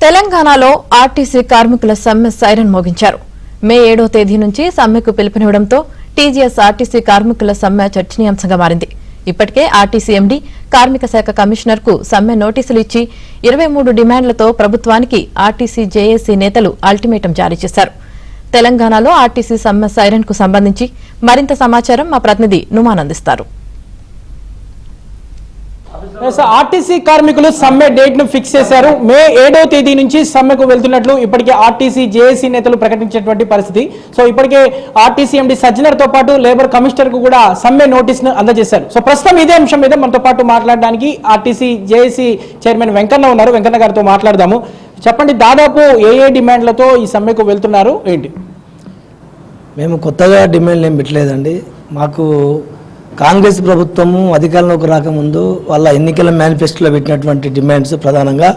తెలంగాణలో ఆర్టీసీ కార్మికుల సమ్మె సైరన్ మోగించారు. మే 7వ తేదీ నుంచి సమ్మెకు పిలుపునివ్వడంతో టీజీఎస్ ఆర్టీసీ కార్మికుల సమ్మె చర్చనీయాంశంగా మారింది. ఇప్పటికే ఆర్టీసీ ఎండీ కార్మిక శాఖ కమిషనర్ కు సమ్మె నోటీసులు ఇచ్చి 23 డిమాండ్లతో ప్రభుత్వానికి ఆర్టీసీ జేఏసీ నేతలు అల్టిమేటం జారీ చేశారు. తెలంగాణలో ఆర్టీసీ సమ్మె సైరన్ కు సంబంధించి మరింత సమాచారం మా ప్రతినిధి నుమాన్ అందిస్తారు. ఆర్టీసీ కార్మికులు సమ్మె డేట్ ను ఫిక్స్ చేశారు. మే 7వ తేదీ నుంచి సమ్మెకు వెళ్తున్నట్లు ఇప్పటికే ఆర్టీసీ జేఏసీ నేతలు ప్రకటించినటువంటి పరిస్థితి. సో ఇప్పటికే ఆర్టీసీ ఎండీ సజ్జనర్ తో పాటు లేబర్ కమిషనర్ కు కూడా సమ్మె నోటీస్ ను అందజేశారు. సో ప్రస్తుతం ఇదే అంశం మీద మనతో పాటు మాట్లాడడానికి ఆర్టీసీ జేఏసీ చైర్మన్ వెంకన్న ఉన్నారు. వెంకన్న గారితో మాట్లాడదాము. చెప్పండి, దాదాపు ఏ డిమాండ్లతో ఈ సమ్మెకు వెళ్తున్నారు ఏంటి? మేము కొత్తగా డిమాండ్లు ఏం పెట్టలేదండి. మాకు కాంగ్రెస్ ప్రభుత్వము అధికారంలోకి రాకముందు వాళ్ళ ఎన్నికల మేనిఫెస్టోలో పెట్టినటువంటి డిమాండ్స్ ప్రధానంగా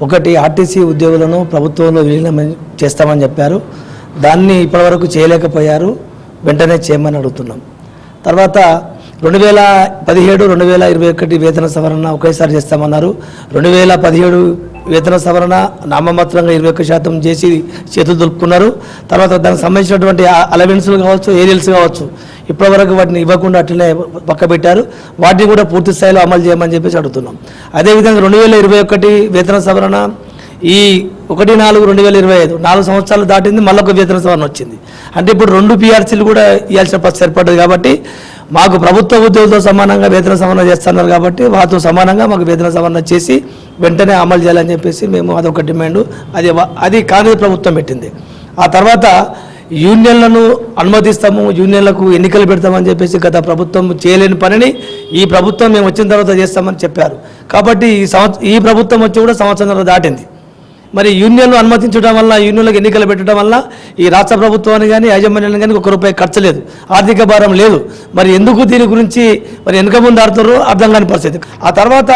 ఒకటి, ఆర్టీసీ ఉద్యోగులను ప్రభుత్వంలో విలీనం చేస్తామని చెప్పారు. దాన్ని ఇప్పటివరకు చేయలేకపోయారు. వెంటనే చేయమని అడుగుతున్నాం. తర్వాత 2017, 2021 వేతన సవరణ ఒకేసారి చేస్తామన్నారు. 2017 వేతన సవరణ నామమాత్రంగా 21% చేసి చేతులు దులుపుకున్నారు. తర్వాత దానికి సంబంధించినటువంటి అలవెన్సులు కావచ్చు, ఏరియల్స్ కావచ్చు, ఇప్పటివరకు వాటిని ఇవ్వకుండా అట్లనే పక్కబెట్టారు. వాటిని కూడా పూర్తి స్థాయిలో అమలు చేయమని చెప్పేసి అడుగుతున్నాం. అదేవిధంగా 2021 వేతన సవరణ ఈ 1/4/2025 4 సంవత్సరాలు దాటింది, మళ్ళీ ఒక వేతన సవరణ వచ్చింది. అంటే ఇప్పుడు 2 PRCలు కూడా ఇవ్వాల్సిన పరిస్థితి ఏర్పడ్డది. కాబట్టి మాకు ప్రభుత్వ ఉద్యోగులతో సమానంగా వేతన సవరణ చేస్తున్నారు. కాబట్టి వాటితో సమానంగా మాకు వేతన సవరణ చేసి వెంటనే అమలు చేయాలని చెప్పేసి మేము అదొక డిమాండ్. అది కాంగ్రెస్ ప్రభుత్వం పెట్టింది. ఆ తర్వాత యూనియన్లను అనుమతిస్తాము, యూనియన్లకు ఎన్నికలు పెడతామని చెప్పేసి గత ప్రభుత్వం చేయలేని పనిని ఈ ప్రభుత్వం మేము వచ్చిన తర్వాత చేస్తామని చెప్పారు. కాబట్టి ఈ ప్రభుత్వం వచ్చి కూడా సంవత్సరం దాటింది. మరి యూనియన్లు అనుమతించడం వల్ల, యూనియన్లకు ఎన్నికలు పెట్టడం వల్ల ఈ రాష్ట్ర ప్రభుత్వాన్ని కానీ యాజమాన్యాన్ని కానీ ₹1 ఖర్చు లేదు, ఆర్థిక భారం లేదు. మరి ఎందుకు దీని గురించి మరి వెనుక ముందు ఆడుతారో అర్థం కాని పరిస్థితి. ఆ తర్వాత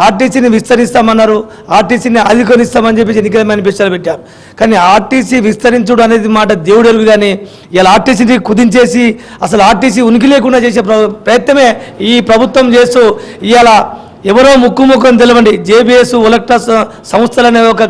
ఆర్టీసీని విస్తరిస్తామన్నారు, ఆర్టీసీని ఆధునికరిస్తామని చెప్పేసి ఎన్నికల మేనిఫెస్టోలో పెట్టారు. కానీ ఆర్టీసీ విస్తరించడం అనేది మాట దేవుడెరుగు. కానీ ఇలా ఆర్టీసీని కుదించేసి అసలు ఆర్టీసీ ఉనికి లేకుండా చేసే ప్రయత్నమే ఈ ప్రభుత్వం చేస్తూ ఇవాళ ఎవరో ముక్కుముఖం తెలవండి జేబీఎస్ ఒలక్టాస్ సంస్థలనే ఒక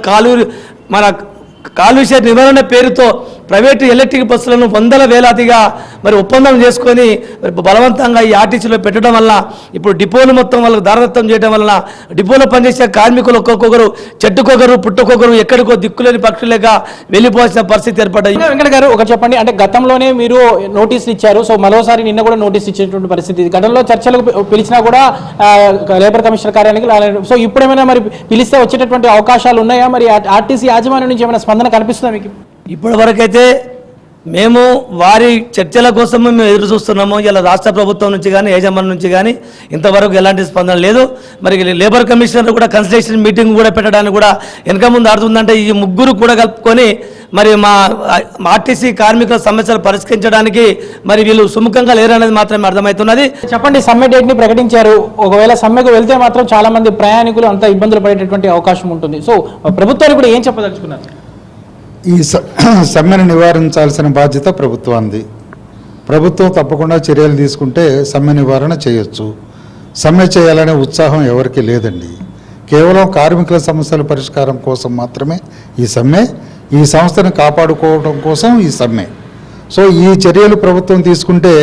కాలుష్య నివారణ పేరుతో ప్రైవేటు ఎలక్ట్రిక్ బస్సులను వందల వేలాదిగా మరి ఒప్పందం చేసుకొని మరి బలవంతంగా ఈ ఆర్టీసీలో పెట్టడం వల్ల ఇప్పుడు డిపోలు మొత్తం వాళ్ళకి దారదత్తం చేయడం వలన డిపోలో పనిచేసే కార్మికులు ఒక్కొక్కరు చెట్టుకొకరు పుట్టుకొకరు ఎక్కడికో దిక్కులేని పక్షులేక వెళ్ళిపోవాల్సిన పరిస్థితి ఏర్పడ్డాయి. వెంకట గారు, ఒక చెప్పండి, అంటే గతంలోనే మీరు నోటీసులు ఇచ్చారు. సో మరోసారి నిన్న కూడా నోటీస్ ఇచ్చేటువంటి పరిస్థితి. గతంలో చర్చలకు పిలిచినా కూడా లేబర్ కమిషనర్ కార్యాలయానికి రాలేదు. సో ఇప్పుడేమైనా మరి పిలిస్తే వచ్చేటటువంటి అవకాశాలు ఉన్నాయా? మరి ఆర్టీసీ యాజమాన్యం నుంచి ఏమైనా స్పందన కనిపిస్తుందా మీకు? ఇప్పటి వరకైతే మేము వారి చర్చల కోసం మేము ఎదురు చూస్తున్నాము. ఇలా రాష్ట్ర ప్రభుత్వం నుంచి కానీ యాజమాన్యం నుంచి కానీ ఇంతవరకు ఎలాంటి స్పందన లేదు. మరి లేబర్ కమిషనర్ కూడా కన్సల్టేషన్ మీటింగ్ కూడా పెట్టడానికి కూడా వెనక ముందు ఆడుతుందంటే ఈ ముగ్గురు కూడా కలుపుకొని మరి మా ఆర్టీసీ కార్మికుల సమస్యలు పరిష్కరించడానికి మరి వీళ్ళు సుముఖంగా లేరనేది మాత్రమే అర్థమవుతున్నది. చెప్పండి, సమ్మె డేట్ ని ప్రకటించారు. ఒకవేళ సమ్మెకు వెళ్తే మాత్రం చాలా మంది ప్రయాణికులు అంత ఇబ్బందులు పడేటటువంటి అవకాశం ఉంటుంది. సో ప్రభుత్వానికి కూడా ఏం చెప్పదలుచుకున్నారు? ఈ సమ్మెను నివారించాల్సిన బాధ్యత ప్రభుత్వానికి. ప్రభుత్వం తప్పకుండా చర్యలు తీసుకుంటే సమ్మె నివారణ చేయొచ్చు. సమ్మె చేయాలనే ఉత్సాహం ఎవరికి లేదండి. కేవలం కార్మికుల సమస్యల పరిష్కారం కోసం మాత్రమే ఈ సమ్మె, ఈ సంస్థను కాపాడుకోవడం కోసం ఈ సమ్మె. సో ఈ చర్యలు ప్రభుత్వం తీసుకుంటే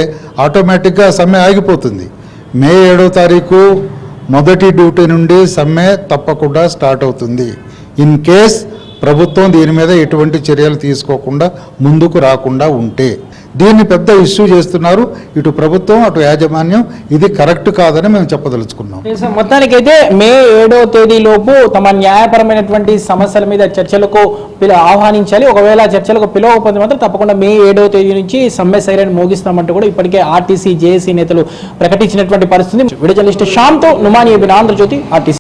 ఆటోమేటిక్గా సమ్మె ఆగిపోతుంది. మే 7వ తారీఖు మొదటి డ్యూటీ నుండి సమ్మె తప్పకుండా స్టార్ట్ అవుతుంది. ఇన్ కేస్ ప్రభుత్వం దీని మీద ఎటువంటి చర్యలు తీసుకోకుండా ముందుకు రాకుండా ఉంటే. దీన్ని పెద్ద ఇష్యూ చేస్తున్నారు ఇటు ప్రభుత్వం అటు యాజమాన్యం. ఇది కరెక్ట్ కాదని మేము చెప్పదలుచుకున్నాం. మొత్తానికైతే మే 7వ తేదీలోపు తమ న్యాయపరమైనటువంటి సమస్యల మీద చర్చలకు ఆహ్వానించాలి. ఒకవేళ చర్చలకు పిలవకపోతే మాత్రం తప్పకుండా మే 7వ తేదీ నుంచి సమ్మె సైరన్ మోగిస్తామంటూ కూడా ఇప్పటికే ఆర్టీసీ జేఏసీ నేతలు ప్రకటించినటువంటి పరిస్థితి. వీడియో జర్నలిస్ట్ శ్యామ్తో నుమాన్, ఆంధ్రజ్యోతి, ఆర్టీసీ.